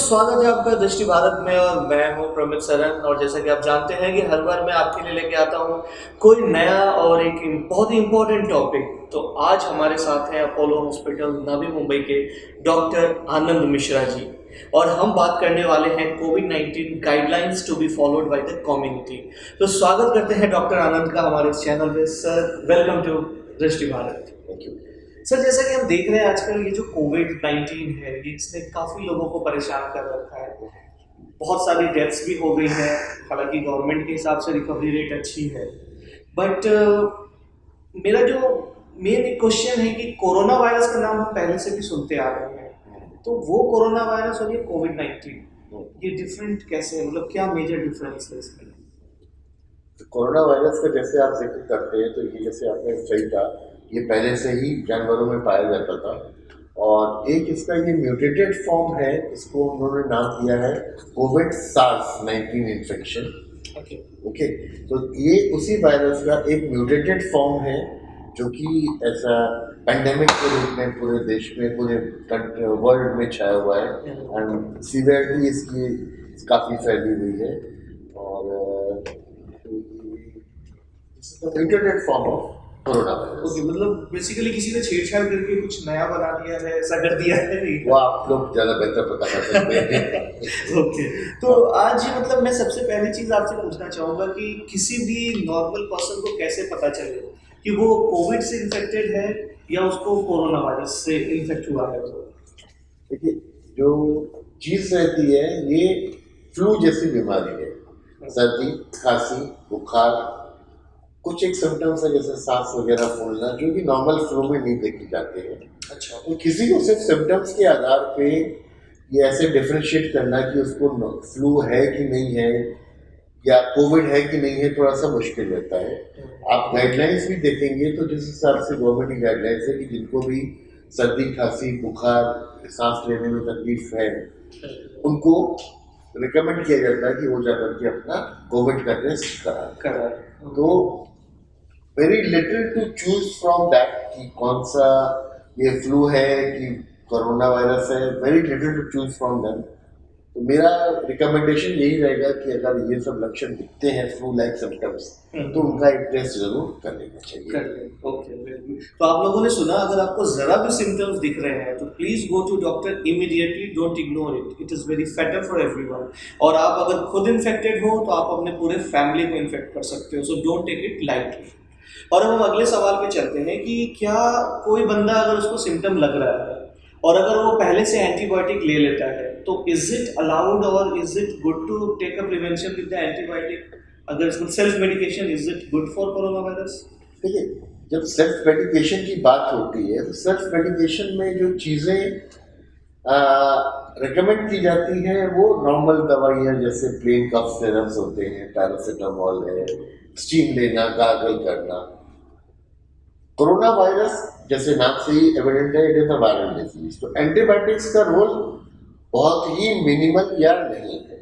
स्वागत है आपका दृष्टि भारत में और मैं हूं प्रमित सरन। और जैसा कि आप जानते हैं कि हर बार मैं आपके लिए लेके आता हूं कोई नया और एक बहुत ही इम्पोर्टेंट टॉपिक। तो आज हमारे साथ हैं अपोलो हॉस्पिटल नवी मुंबई के डॉक्टर आनंद मिश्रा जी, और हम बात करने वाले हैं कोविड-19 guidelines to be followed by the community. तो स्वागत करते हैं डॉक्टर आनंद का हमारे इस चैनल पे। सर, वेलकम टू दृष्टि भारत। Thank you. सर, जैसा कि हम देख रहे हैं आजकल ये जो कोविड-19 है, ये इसने काफ़ी लोगों को परेशान कर रखा है। बहुत सारी डेथ्स भी हो गई हैं, हालांकि गवर्नमेंट के हिसाब से रिकवरी रेट अच्छी है। बट मेरा जो मेन क्वेश्चन है कि कोरोना वायरस का नाम हम पहले से भी सुनते आ रहे हैं, तो वो कोरोना वायरस और ये कोविड-19 ये डिफरेंट कैसे है? मतलब क्या मेजर डिफरेंस है इसमें? तो कोरोना वायरस का जैसे आप जिक्र करते हैं, तो ये जैसे आपने सही कहा, ये पहले से ही जानवरों में पाया जाता था। और एक इसका ये म्यूटेटेड फॉर्म है, इसको उन्होंने नाम दिया है कोविड SARS-19 इन्फेक्शन। ओके, तो ये उसी वायरस का एक म्यूटेटेड फॉर्म है जो कि ऐसा पेंडेमिक के रूप में पूरे देश में, पूरे वर्ल्ड में छाया हुआ है। एंड सीवियरिटी इसकी काफ़ी फैली हुई है। और mutated form of corona virus. Okay, मतलब बेसिकली किसी ने छेड़छाड़ करके कुछ नया बना दिया है, ऐसा कर दिया है? वो आप लोग ज़्यादा बेहतर पता कर सकते हैं। ओके, तो आज मतलब मैं सबसे पहली चीज़ आपसे पूछना चाहूँगा कि किसी भी नॉर्मल पर्सन को कैसे पता चले कि वो कोविड से इन्फेक्टेड है या उसको कोरोना वायरस से इन्फेक्ट हुआ है? देखिए, जो चीज़ रहती है, ये फ्लू जैसी बीमारी है। सर्दी, खांसी, बुखार, कुछ एक सिम्टम्स है जैसे सांस वगैरह फूलना, जो कि नॉर्मल फ्लू में नहीं देखे जाते हैं। अच्छा। तो किसी को सिर्फ सिम्टम्स के आधार पे ये ऐसे डिफरेंशिएट करना कि उसको फ्लू है कि नहीं है या कोविड है कि नहीं है, थोड़ा सा मुश्किल रहता है। आप गाइडलाइंस भी देखेंगे तो जिस हिसाब से गवर्नमेंट की गाइडलाइंस है कि जिनको भी सर्दी, खांसी, बुखार, सांस लेने में तकलीफ है, उनको रिकमेंड किया जाता है कि वो जाकर के अपना कोविड का टेस्ट करा। तो very little to choose from that कि कौन सा ये फ्लू है कि कोरोना वायरस है, very little to choose from that. तो मेरा रिकमेंडेशन यही रहेगा कि अगर ये सब लक्षण दिखते हैं, फ्लू लाइक सिम्टम्स, तो उनका एक टेस्ट जरूर कर लेना चाहिए। Okay, very good. तो आप लोगों ने सुना, अगर आपको जरा भी सिम्टम्स दिख रहे हैं तो please go to doctor immediately, don't ignore it, it is very better for everyone. और आप अगर खुद इन्फेक्टेड हो तो आप अपने पूरे फैमिली को इन्फेक्ट कर सकते हो, so don't take it lightly. और अब हम अगले सवाल पे चलते हैं कि क्या कोई बंदा अगर उसको सिम्टम लग रहा है और अगर वो पहले से एंटीबायोटिक ले लेता है, तो इज इट अलाउड और is it good to take a prevention with the antibiotic? अगर self medication, is it good for corona virus? देखिए, जब सेल्फ मेडिकेशन की बात होती है तो सेल्फ मेडिकेशन में जो चीज़ें रिकमेंड की जाती हैं वो नॉर्मल दवाइयाँ, जैसे प्लेन कफ सिरप्स होते हैं, पैरासीटामोल है, स्टीम लेना, गार्गल करना। कोरोना वायरस जैसे नाम से ही एविडेंट है, it is a viral disease, तो एंटीबायोटिक्स का रोल बहुत ही मिनिमल या नहीं है।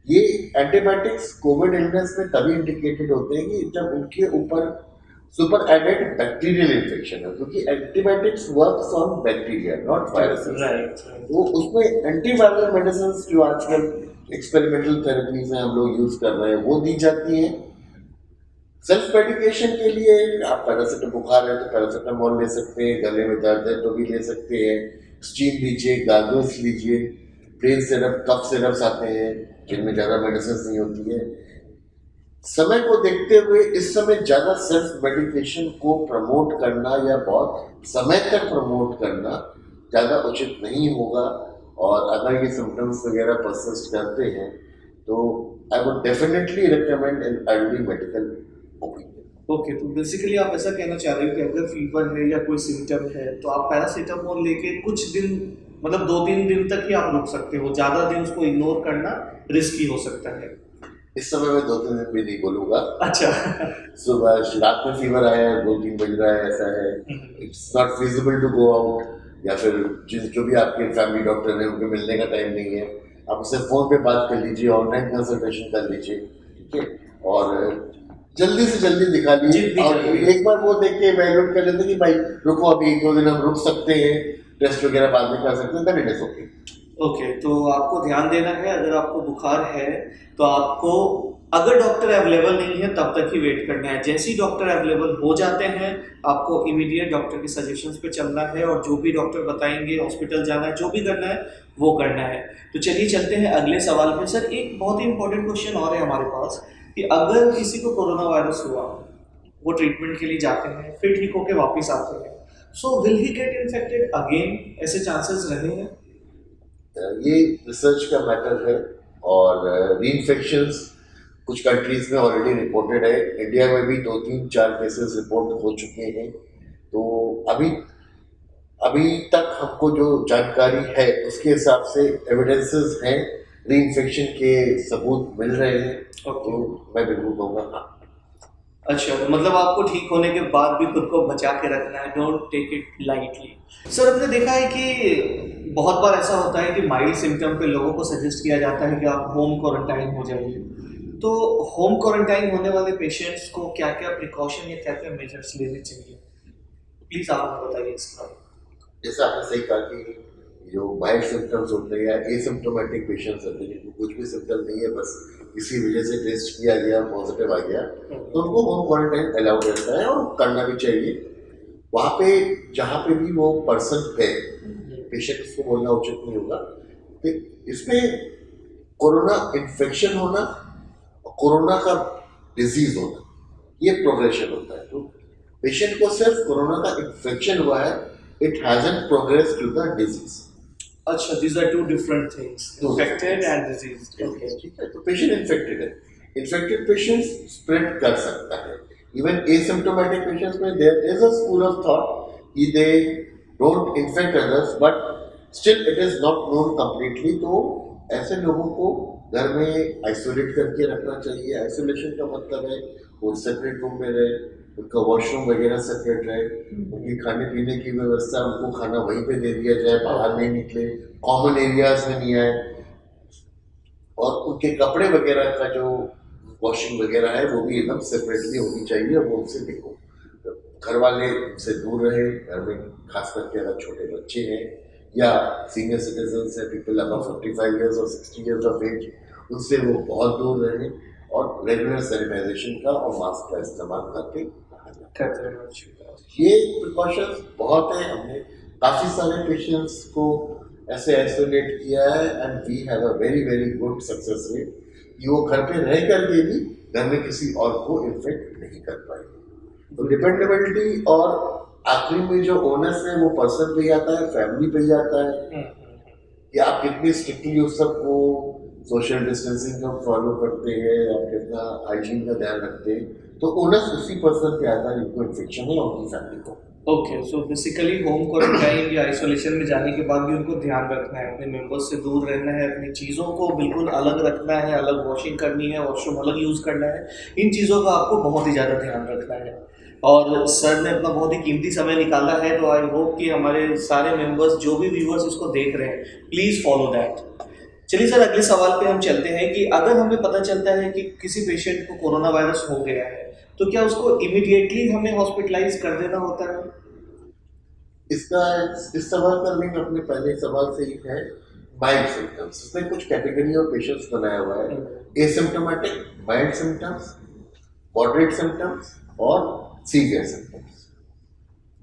ये एंटीबायोटिक्स कोविड इलनेस में तभी इंडिकेटेड होते हैं कि जब उनके ऊपर सुपर एडेड बैक्टीरियल इन्फेक्शन है, क्योंकि antibiotics works on bacteria not viruses. Right. तो उसमें एंटीवायरल मेडिसिन जो आजकल एक्सपेरिमेंटल थेरेपीज हैं हम लोग यूज कर रहे हैं, वो दी जाती हैं। सेल्फ मेडिकेशन के लिए आप पैरासीटामोल, बुखार है तो पैरासीटामोल ले सकते हैं, गले में दर्द है तो भी ले सकते हैं, स्टीम लीजिए, गार्गल्स लीजिए, प्लेन सिरप, कफ सिरप्स आते हैं जिनमें ज़्यादा मेडिसिन नहीं होती है। समय को देखते हुए इस समय ज़्यादा सेल्फ मेडिकेशन को प्रमोट करना या बहुत समय तक प्रमोट करना ज़्यादा उचित नहीं होगा। और अगर ये सिम्टम्स वगैरह परसिस्ट करते हैं तो I would definitely recommend an early medical opinion. Okay, तो बेसिकली आप ऐसा कहना चाह रहे हो कि अगर फीवर है या कोई सिम्टम है तो आप पैरासीटामोल लेके कुछ दिन, मतलब 2-3 दिन तक ही आप रुक सकते हो, ज़्यादा दिन उसको इग्नोर करना रिस्की हो सकता है। इस समय में 2-3 दिन भी नहीं बोलूँगा। अच्छा। सुबह रात में फीवर आया है, 2-3 बज रहा है, ऐसा है, it's not feasible to go out, या फिर जो भी आपके फैमिली डॉक्टर हैं उनके मिलने का टाइम नहीं है, आप उससे फ़ोन पे बात कर लीजिए, ऑनलाइन कंसल्टेशन कर लीजिए, ठीक है, और जल्दी से जल्दी दिखा लीजिए। और एक बार वो देख के वैल्यूट कर लेते कि भाई रुको, अभी 1-2 दिन हम रुक सकते हैं, टेस्ट वगैरह बाद में कर सकते हैं, then it is okay. Okay, तो आपको ध्यान देना है, अगर आपको बुखार है तो आपको, अगर डॉक्टर अवेलेबल नहीं है तब तक ही वेट करना है। जैसे ही डॉक्टर अवेलेबल हो जाते हैं आपको इमीडिएट डॉक्टर के सजेशंस पे चलना है, और जो भी डॉक्टर बताएंगे हॉस्पिटल जाना है, जो भी करना है वो करना है। तो चलिए चलते हैं अगले सवाल पे। सर, एक बहुत ही इंपॉर्टेंट क्वेश्चन और है हमारे पास कि अगर किसी को कोरोना वायरस हुआ, वो ट्रीटमेंट के लिए जाते हैं, फिर ठीक होके वापस आते हैं, so will he get infected again? ऐसे चांसेस रहे हैं? ये रिसर्च का मैटर है, और री इन्फेक्शंस कुछ कंट्रीज में ऑलरेडी रिपोर्टेड है। इंडिया में भी 2-3-4 केसेस रिपोर्ट हो चुके हैं। तो अभी अभी तक हमको जो जानकारी है उसके हिसाब से एविडेंसेस हैं, री इन्फेक्शन के सबूत मिल रहे हैं। तो मैं बिल्कुल कहूँगा हाँ। अच्छा, तो मतलब आपको ठीक होने के बाद भी खुद को बचा के रखना है, don't take it lightly. Sir, हमने देखा है कि बहुत बार ऐसा होता है कि माइल्ड सिम्टम पे लोगों को सजेस्ट किया जाता है कि आप होम क्वारंटाइन हो जाइए। तो होम क्वारंटाइन होने वाले पेशेंट्स को क्या क्या प्रिकॉशन या क्या क्या मेजर्स लेने चाहिए? प्लीज़ आप हमें बताइए इसके बारे में। जैसा आपने सही कहा कि जो माइल्ड सिम्टम्स होते हैं या एसिम्प्टोमेटिक पेशेंट्स होते हैं जिनको कुछ भी सिम्टम नहीं है, बस इसी वजह से टेस्ट किया गया, पॉजिटिव आ गया, तो उनको होम क्वारंटाइन अलाउड रहता है और करना भी चाहिए। वहाँ पे जहाँ पे भी वो पर्सन है, पेशेंट उसको बोलना उचित नहीं होगा। तो इसमें कोरोना इन्फेक्शन होना, कोरोना का डिजीज होना, ये प्रोग्रेशन होता है। तो पेशेंट को सिर्फ कोरोना का इन्फेक्शन हुआ है, it hasn't progress to the disease. अच्छा, these are two different things, infected and diseased. Okay. ठीक है, तो पेशेंट इन्फेक्टेड है, इन्फेक्टेड पेशेंट स्प्रेड कर सकता है। इवन एसिम्प्टोमेटिक पेशेंट्स में there is a school of thought कि they don't infect others, but still it is not known completely. तो ऐसे लोगों को घर में आइसोलेट करके रखना चाहिए। आइसोलेशन का मतलब है वो सेपरेट रूम में रहे, उनका वॉशरूम वगैरह सेपरेट रहे, उनकी खाने पीने की व्यवस्था, उनको खाना वहीं पे दे दिया जाए, बाहर नहीं निकले, कॉमन एरियाज में नहीं आए, और उनके कपड़े वगैरह का जो वॉशिंग वगैरह है वो भी एकदम सेपरेटली होनी चाहिए। वो उनसे देखो, घर वाले उनसे दूर रहे, घर में खास करके अगर छोटे बच्चे हैं या सीनियर सिटीजन्स हैं, पीपल अबव 55 ईयर्स और 60 ईयर्स ऑफ एज, उनसे वो बहुत दूर रहे, और रेगुलर सैनिटाइजेशन का और मास्क का इस्तेमाल करके ये प्रिकॉशंस बहुत है। हमने काफ़ी सारे पेशेंट्स को ऐसे आइसोलेट किया है, and we have a very very good success rate कि वो घर पे रह करके भी घर में किसी और को इन्फेक्ट नहीं कर पाएंगे। तो डिपेंडेबिलिटी और आखिरी में जो ओनस है वो पर्सन पे ही आता है, फैमिली पे ही आता है कि आप कितनी स्ट्रिक्टली उस सबको सोशल डिस्टेंसिंग का फॉलो करते हैं, आप कितना हाइजीन का ध्यान रखते हैं। तो ओनस उसी पर्सन पे आता है जिनको इन्फेक्शन है, उनकी फैमिली को। Okay, so basically home quarantine या आइसोलेशन में जाने के बाद भी उनको ध्यान रखना है, अपने मेंबर्स से दूर रहना है, अपनी चीज़ों को बिल्कुल अलग रखना है, अलग वॉशिंग करनी है, वॉशरूम अलग यूज़ करना है। इन चीज़ों का आपको बहुत ही ज़्यादा ध्यान रखना है। और सर ने अपना बहुत ही कीमती समय निकाला है, तो आई होप कि हमारे सारे मेंबर्स, जो भी व्यूअर्स इसको देख रहे हैं, प्लीज़ फॉलो दैट। चलिए सर, अगले सवाल पे हम चलते हैं कि अगर हमें पता चलता है कि किसी पेशेंट को कोरोना वायरस हो गया है, तो क्या उसको इमीडिएटली हमें हॉस्पिटलाइज कर देना होता है? इसका इस सवाल का लिंक अपने पहले सवाल से ही है। माइल्ड सिम्टम्स, इसमें कुछ कैटेगरी ऑफ पेशेंट्स बनाया हुआ है, asymptomatic, mild symptoms, moderate symptoms और सीवियर सिम्टम्स।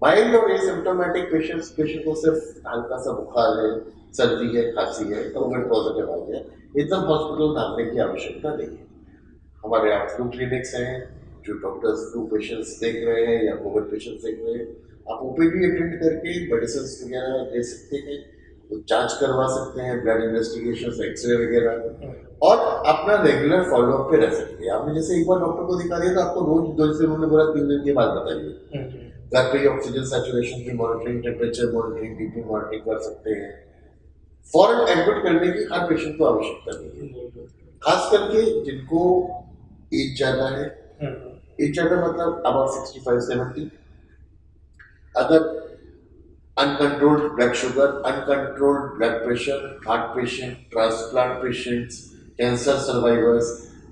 माइल्ड और एसिम्प्टोमेटिक पेशेंट को सिर्फ हल्का सा बुखार है, सर्दी है, खांसी है, कोविड पॉजिटिव आ गया, एकदम हॉस्पिटल भागने की आवश्यकता नहीं है। हमारे यहाँ फ्लू क्लिनिक्स हैं, जो डॉक्टर्स फ्लू पेशेंट्स देख रहे हैं या कोविड पेशेंट्स देख रहे हैं, आप ओपीडी अटेंड करके मेडिसिन वगैरह ले सकते हैं, तो जांच करवा सकते हैं, ब्लड इन्वेस्टिगेशन, एक्सरे वगैरह, और अपना रेगुलर फॉलोअप पे रह सकते हैं। आपने जैसे एक बार डॉक्टर को दिखा दिया तो आपको रोज जैसे उन्होंने बोला 3 दिन के बाद बताइए। घर पे ऑक्सीजन सैचुरेशन की monitoring, temperature monitoring, BP monitoring कर सकते हैं। फॉरन एडमिट करने की हर पेशेंट को आवश्यकता नहीं है, खास करके जिनको एज ज़्यादा है। एज ज़्यादा मतलब अबाउट 65-70। अगर uncontrolled blood sugar, uncontrolled blood pressure, heart patient, transplant patients, cancer survivors,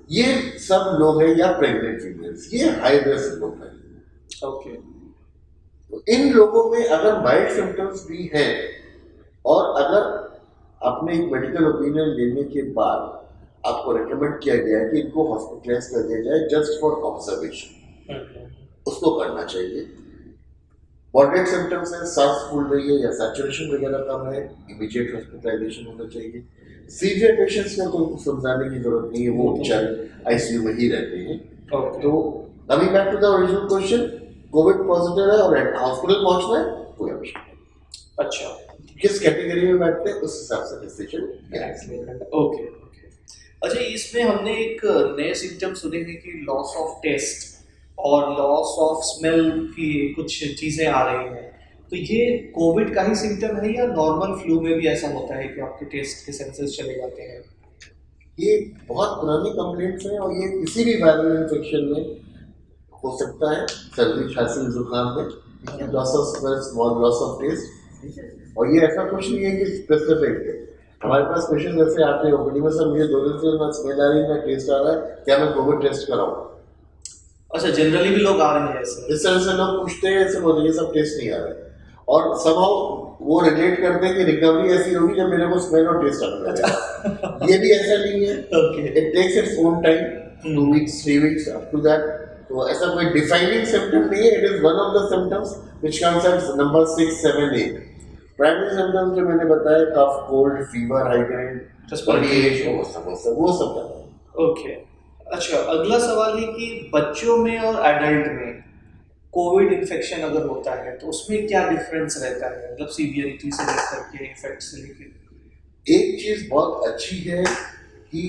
ये सब लोग हैं, या प्रेग्नेंट फीमेल्स, ये हाई रिस्क लोग हैं। ओके, तो इन लोगों में अगर माइल्ड सिम्टम्स भी हैं और अगर आप आपने एक मेडिकल ओपिनियन लेने के बाद आपको रेकमेंड किया गया है कि इनको हॉस्पिटलाइज कर दिया जाए जस्ट फॉर ऑब्जर्वेशन, उसको करना चाहिए। मॉडरेट सिम्टम्स है, सांस फूल रही है या सैचुरेशन वगैरह कम है, इमीडिएट हॉस्पिटलाइजेशन होना चाहिए। सीवियर पेशेंट्स में तो समझाने की जरूरत नहीं है, वो उपचार आईसीयू में ही रहते हैं। तो coming back to the original question, covid positive है और हॉस्पिटल पहुंचना है, कोई आवश्यकता नहीं। अच्छा, किस कैटेगरी में बैठते हैं उस हिसाब से डिसीजन। ओके। अच्छा, इसमें हमने एक नए सिम्टम सुने हैं कि लॉस ऑफ टेस्ट और लॉस ऑफ स्मेल की कुछ चीज़ें आ रही हैं, तो ये कोविड का ही सिम्टम है या नॉर्मल फ्लू में भी ऐसा होता है कि आपके टेस्ट के सेंसेस चले जाते हैं? ये बहुत पुरानी कंप्लेंट्स हैं और ये किसी भी वायरल इन्फेक्शन में हो सकता है, सर्दी खांसी जुकाम में loss of smell, small loss of taste. और ये ऐसा कुछ नहीं है कि स्पेसिफिक है। हमारे पास पेशेंट ऐसे आते हैं ओपीडी में, सर मुझे 2 दिन से ना स्मेल आ रही है ना टेस्ट आ रहा है, क्या मैं कोविड टेस्ट कराऊं? अच्छा, जनरली भी लोग आ रहे हैं ऐसे? इस तरह से लोग पूछते हैं, ऐसे बोलते हैं सब टेस्ट नहीं आ रहा है, और somehow वो रिलेट करते हैं कि रिकवरी ऐसी होगी जब मेरे को स्मेल और टेस्ट आने लगेगा। ये भी ऐसा नहीं है, it takes its own time, 2 weeks 3 weeks up to that. तो ऐसा कोई डिफाइनिंग सिम्टम नहीं है, it is one of the symptoms which comes at number 6, 7, 8। Primary symptoms जो मैंने बताया, कफ, कोल्ड, फीवर, हाइग्रेन, बॉडी एच, वो सब करता है। ओके। अच्छा, अगला सवाल है कि बच्चों में और एडल्ट में कोविड इन्फेक्शन अगर होता है तो उसमें क्या डिफरेंस रहता है, मतलब सीवियरिटी से लेकर के इफेक्ट से लेकर? एक चीज बहुत अच्छी है कि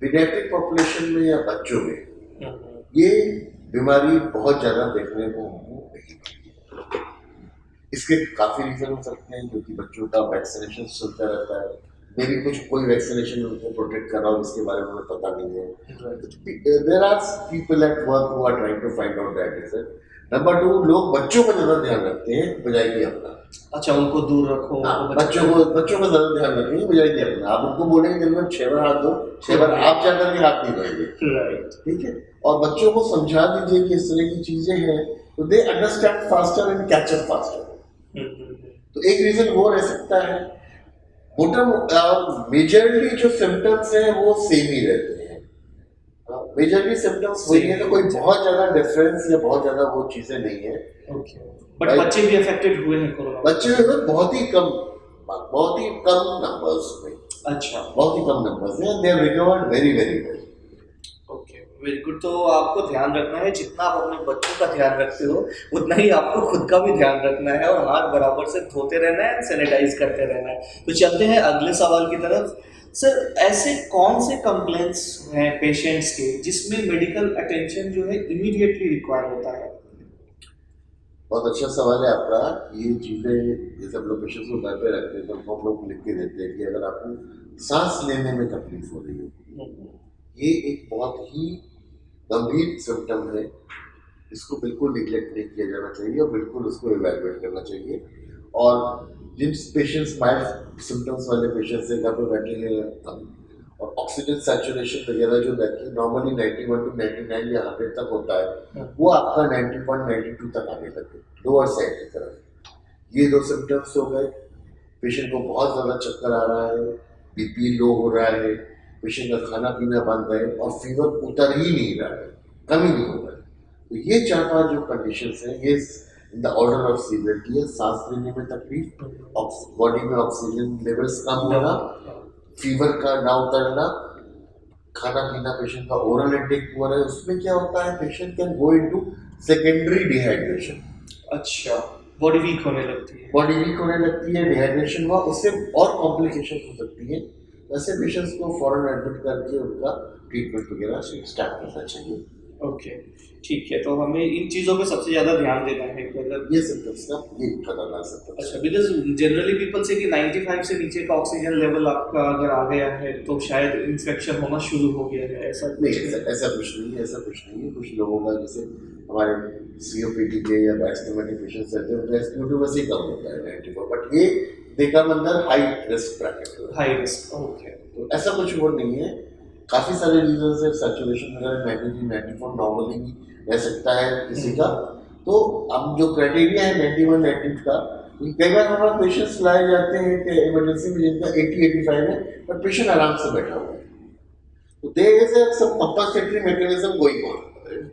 पीडियाट्रिक पॉपुलेशन में या बच्चों में ये बीमारी बहुत ज्यादा देखने को हमको नहीं मिलती। इसके काफी रीजन हो सकते हैं, क्योंकि बच्चों का वैक्सीनेशन चलता रहता है, मे भी कुछ कोई वैक्सीनेशन उनको प्रोटेक्ट कर रहा हो इसके बारे में हमें पता नहीं है। There are people at work who are trying to find out that is it. Number 2, लोग बच्चों का ज्यादा ध्यान रखते हैं बजाय कि अपना। अच्छा, उनको दूर रखो। बच्चों का ज्यादा ध्यान रखेंगे बजाय कि अपना। आप उनको बोलेंगे दिन में 6 बार हाथ धो, 6 बार आप जाकर के हाथ नहीं धोएंगे, राइट? ठीक है। और बच्चों को समझा दीजिए कि इस तरह की चीजें हैं, तो they understand faster and catch up faster. तो एक रीजन वो रह सकता है। मेजरली जो सिम्टम्स हैं वो सेम ही रहते हैं, मेजरली सिम्टम्स वही है, तो कोई बहुत ज्यादा डिफरेंस या बहुत ज्यादा वो चीजें नहीं है। ओके, बट बच्चे भी अफेक्टेड हुए हैं कोरोना? बच्चे में बहुत ही कम नंबर्स में। अच्छा, बहुत ही कम नंबर्स हैं, they have recovered very very well. Okay, very good. तो आपको ध्यान रखना है, जितना आप अपने बच्चों का ध्यान रखते हो उतना ही आपको खुद का भी ध्यान रखना है और हाथ बराबर से धोते रहना है, सैनिटाइज करते रहना है। तो चलते हैं अगले सवाल की तरफ। सर, ऐसे कौन से कंप्लेंट्स हैं पेशेंट्स के जिसमें मेडिकल अटेंशन जो है इमीडिएटली रिक्वायर होता है? बहुत अच्छा सवाल है आपका। ये चीज़ें जैसे हम लोग पेशेंट्स को घर पे रखते हैं तो हम लोग लिख के देते हैं कि अगर आपको सांस लेने में तकलीफ हो रही है, ये एक बहुत ही गंभीर सिम्टम है, इसको बिल्कुल निगलेक्ट नहीं किया जाना चाहिए और बिल्कुल उसको इवैल्यूएट करना चाहिए। और जिन पेशेंट्स माइल्ड सिम्टम्स वाले पेशेंट्स हैं, घर पे बैठे हैं और ऑक्सीजन सैचुरेशन वगैरह जो नॉर्मली 91 to 99 या 100 तक होता है, वो आपका 91, 92 तक आने लगे लोअर साइड की तरफ। ये 2 सिम्टम्स हो गए। पेशेंट को बहुत ज़्यादा चक्कर आ रहा है, बीपी लो हो रहा है, पेशेंट का खाना पीना बंद है और फीवर उतर ही नहीं रहा है, कम ही नहीं हो रहा है। तो ये 4-5 जो कंडीशंस हैं, ये in the order of severity है। सांस लेने में तकलीफ, बॉडी में ऑक्सीजन लेवल्स कम होना, फीवर का ना उतरना, खाना पीना पेशेंट का ओरल इंटेक पुअर है, उसमें क्या होता है, patient can go into secondary dehydration. अच्छा, बॉडी वीक होने लगती है? बॉडी वीक होने लगती है, डिहाइड्रेशन हुआ, उससे और कॉम्प्लिकेशन हो सकती है। वैसे पेशेंट्स को फौरन एडमिट करके उनका ट्रीटमेंट वगैरह स्टार्ट करना चाहिए। ओके, ठीक है। तो हमें इन चीज़ों पे सबसे ज़्यादा ध्यान देना है अगर ये सिम्टम्स का ये खतरनाक सिम्टम्स। अच्छा, बिकॉज जनरली पीपल से कि 95 से नीचे का ऑक्सीजन लेवल आपका अगर आ गया है तो शायद इन्फेक्शन होना शुरू हो गया है, ऐसा नहीं? ऐसा कुछ नहीं है, ऐसा कुछ नहीं है। कुछ लोगों का जैसे हमारे COPD के या एस्थमा के पेशेंट्स रहते हैं, उनका SpO2 वैसे ही कम होता है 94, बट ये देखा अंदर हाई रिस्क ब्रैकेट है, हाई रिस्क। ओके, तो ऐसा कुछ वो नहीं है। काफ़ी सारे रीजन है, सैचुरेशन वगैरह 93, 94 नॉर्मली भी रह सकता है किसी का। तो अब जो क्राइटेरिया है 91, 92 का, कई बार हमारे पेशेंट्स लाए जाते हैं कि इमरजेंसी में जिनका 80-85 है पर पेशेंट आराम से बैठा हुआ है, तो there is some compensatory mechanism going on.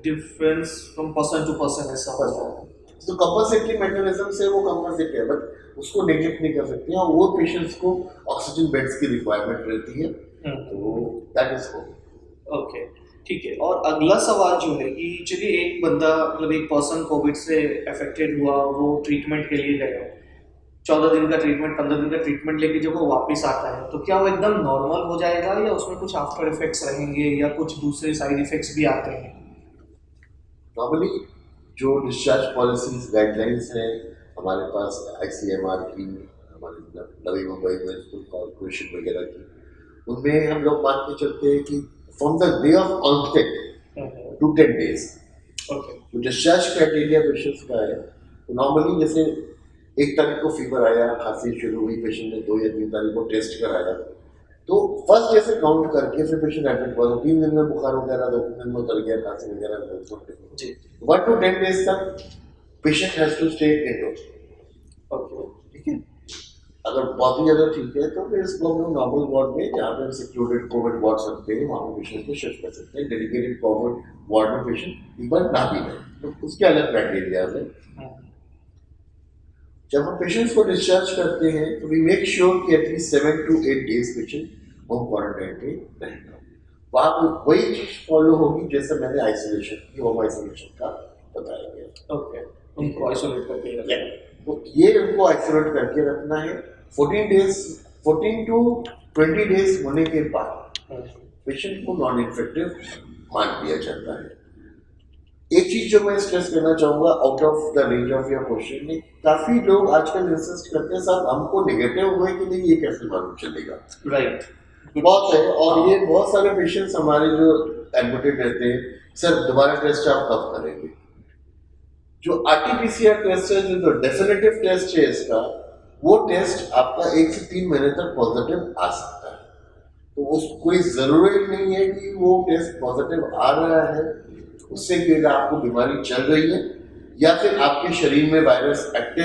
Difference from person to person ऐसा होता है। तो कंपनसेटरी मैकेनिज्म से वो कंपनसेट है, बट उसको नेग्लेक्ट नहीं कर सकते हैं, और वो पेशेंट्स को ऑक्सीजन बेड्स की रिक्वायरमेंट रहती है, तो दैट इज गुड। ओके, ठीक है। और अगला सवाल जो है कि चलिए एक बंदा मतलब एक पर्सन कोविड से अफेक्टेड हुआ, वो ट्रीटमेंट के लिए गया, 14 दिन का ट्रीटमेंट, 15 दिन का ट्रीटमेंट लेके जब वो वापस आता है तो क्या वो एकदम नॉर्मल हो जाएगा या उसमें कुछ आफ्टर इफेक्ट्स रहेंगे या कुछ दूसरे साइड इफेक्ट्स भी आते हैं? नॉर्मली जो डिस्चार्ज पॉलिसीज गाइडलाइंस हैं हमारे पास ICMR की, हमारे नवी मुंबई म्युनिसिपल कॉर्पोरेशन वगैरह की, उनमें हम लोग मान के चलते हैं कि from the day of onset to 10 days okay, जो डिस्चार्ज क्राइटेरिया पेशेंट्स का है, तो नॉर्मली जैसे 1 तारीख को फीवर आया, खांसी शुरू हुई, पेशेंट ने 2 या 3 तारीख को टेस्ट कराया, तो फर्स्ट डे से काउंट करके फिर पेशेंट एडमिट हुआ, 3 दिन में बुखार वगैरह, 2 दिन में उतर गया, खांसी वगैरह, जी, 1 to 10 days तक patient has to stay indoor. Okay, ठीक है, अगर बहुत ही ज्यादा ठीक है तो फिर इसको हम लोग नॉर्मल वार्ड में, जहाँ पे हम सिक्योर्ड कोविड वार्ड सकते हैं, वहाँ पे पेशेंट को शिफ्ट कर सकते हैं। डेडिकेटेड कोविड वार्ड में पेशेंट एक बार ना भी रहे, तो उसके अलग क्राइटेरिया है। जब हम पेशेंट्स को डिस्चार्ज करते हैं तो वी मेक श्योर कि at least 7 to 8 days patient home quarantine पे रहेगा। वहाँ पे वही चीज फॉलो होगी जैसे मैंने आइसोलेशन की, होम आइसोलेशन का बताया गया। ओके, उनको आइसोलेट करके रखना है। तो ये उनको आइसोलेट करके रखना है। 14 to 20 days होने के बाद पेशेंट को नॉन इन्फेक्टिव मान लिया जाता है। एक चीज जो मैं स्ट्रेस करना चाहूंगा, out of the range of your question में, काफी लोग आजकल इंसिस्ट करते हैं साहब हमको नेगेटिव हुए कि नहीं ये कैसे मालूम चलेगा। राइट, बहुत है, और ये बहुत सारे पेशेंट्स हमारे जो एडमिटेड रहते हैं, सर दोबारा टेस्ट आप कब करेंगे? जो RT-PCR टेस्ट है, जो डेफिनेटिव टेस्ट है इसका, वो टेस्ट आपका 1 से 3 महीने तक पॉजिटिव आ सकता है। तो उस कोई जरूरी नहीं है कि वो टेस्ट पॉजिटिव आ रहा है उससे कि आपको बीमारी चल रही है या फिर आपके शरीर में वायरस एक्टिव